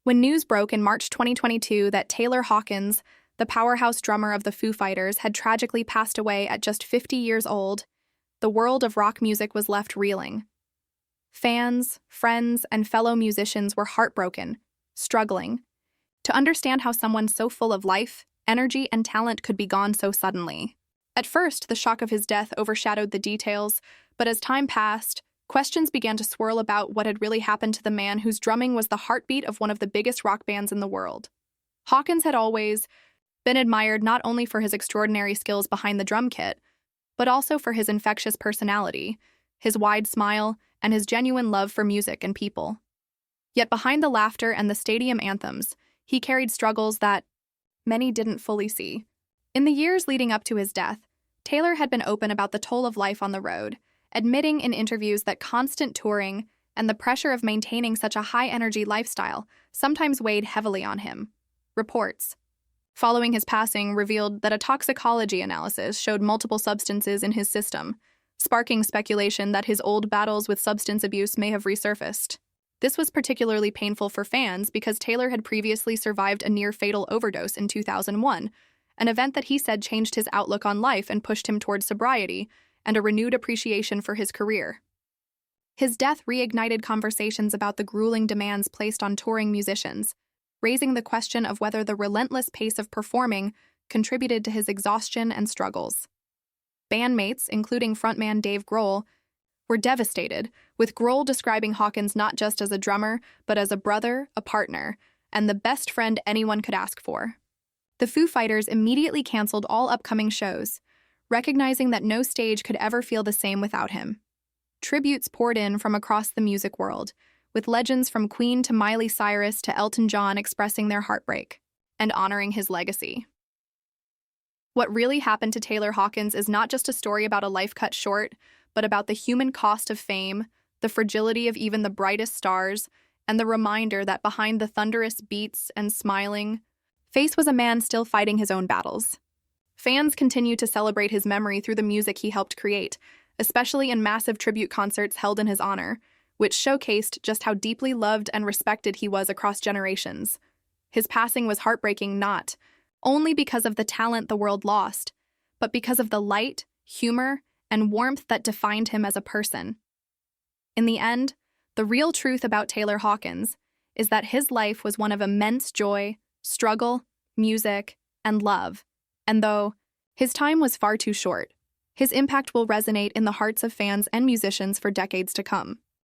When news broke in March 2022 that Taylor Hawkins, the powerhouse drummer of the Foo Fighters, had tragically passed away at just 50 years old, the world of rock music was left reeling. Fans, friends, and fellow musicians were heartbroken, struggling to understand how someone so full of life, energy, and talent could be gone so suddenly. At first, the shock of his death overshadowed the details, but as time passed, questions began to swirl about what had really happened to the man whose drumming was the heartbeat of one of the biggest rock bands in the world. Hawkins had always been admired not only for his extraordinary skills behind the drum kit, but also for his infectious personality, his wide smile, and his genuine love for music and people. Yet behind the laughter and the stadium anthems, he carried struggles that many didn't fully see. In the years leading up to his death, Taylor had been open about the toll of life on the road, admitting in interviews that constant touring and the pressure of maintaining such a high-energy lifestyle sometimes weighed heavily on him. Reports following his passing revealed that a toxicology analysis showed multiple substances in his system, sparking speculation that his old battles with substance abuse may have resurfaced. This was particularly painful for fans because Taylor had previously survived a near-fatal overdose in 2001, an event that he said changed his outlook on life and pushed him towards sobriety and a renewed appreciation for his career. His death reignited conversations about the grueling demands placed on touring musicians, raising the question of whether the relentless pace of performing contributed to his exhaustion and struggles. Bandmates, including frontman Dave Grohl, were devastated, with Grohl describing Hawkins not just as a drummer, but as a brother, a partner, and the best friend anyone could ask for. The Foo Fighters immediately canceled all upcoming shows, recognizing that no stage could ever feel the same without him. Tributes poured in from across the music world, with legends from Queen to Miley Cyrus to Elton John expressing their heartbreak and honoring his legacy. What really happened to Taylor Hawkins is not just a story about a life cut short, but about the human cost of fame, the fragility of even the brightest stars, and the reminder that behind the thunderous beats and smiling face was a man still fighting his own battles. Fans continue to celebrate his memory through the music he helped create, especially in massive tribute concerts held in his honor, which showcased just how deeply loved and respected he was across generations. His passing was heartbreaking not only because of the talent the world lost, but because of the light, humor, and warmth that defined him as a person. In the end, the real truth about Taylor Hawkins is that his life was one of immense joy, struggle, music, and love, and though his time was far too short, his impact will resonate in the hearts of fans and musicians for decades to come.